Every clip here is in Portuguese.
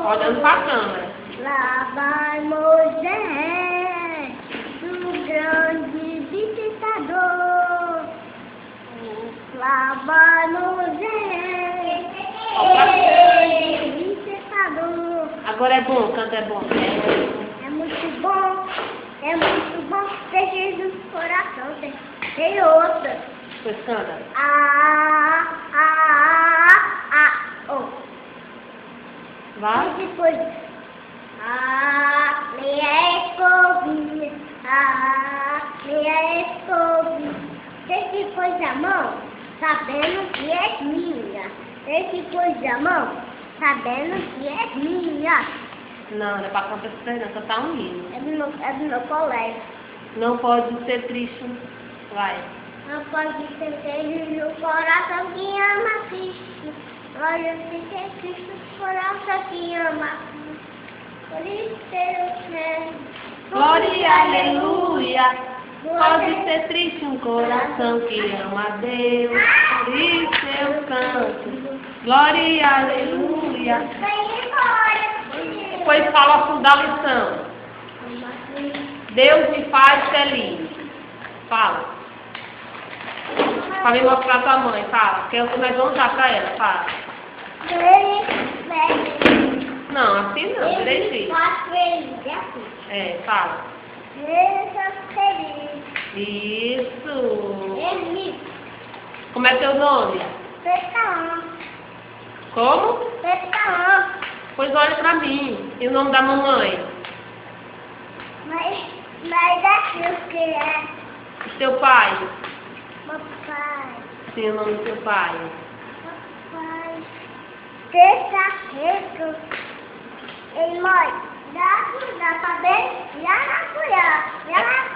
Olhando pra câmera. Lá vai Moisés, do grande visitador. Lá vai Moisés, visitador. Agora é bom, canto é bom. É muito bom ter Jesus no coração. Tem outra. Pois canta. Oh. Vai. E depois, minha escovinha, minha escovinha. Tem que pôr a mão, sabendo que é minha. Tem que pôr a mão, sabendo que é minha. Não, não é pra cantar isso não, cantar um hino. É do meu colégio. Não pode ser triste. Vai. Não pode ser feliz no coração que ama Cristo. Olha, se é Cristo, coração que ama Cristo. Por isso eu quero. Glória e aleluia. Pode ser triste um coração que ama a Deus. Por isso eu canto. Glória e aleluia. Depois fala da lição. Deus me faz feliz. Fala. Para me mostrar a tua mãe, fala. Que nós vamos dar para ela, fala. Não, assim não, direitinho. É, fala. Isso. Como é teu nome? Como? Pois olha pra mim. E o nome da mamãe? Mas daqui o que é? E teu pai? Papai. Sim, o nome do teu pai. Papai. Terça-feira. Ei, mãe. Já tá bem? Já na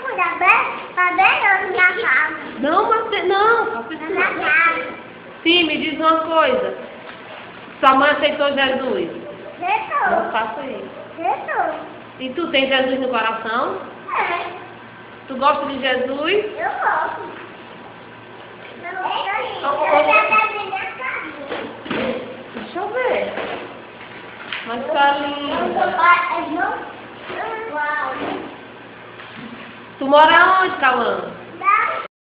cuidar bem? Tá bem ou na casa? Não, mas não. Na casa. Sim, me diz uma coisa. Sua mãe aceitou Jesus? Não faça isso. E tu tem Jesus no coração? É. Tu gosta de Jesus? Eu gosto. Eu já levei minha casa. Deixa eu ver. Mas tá lindo. Tu mora onde, Cauã?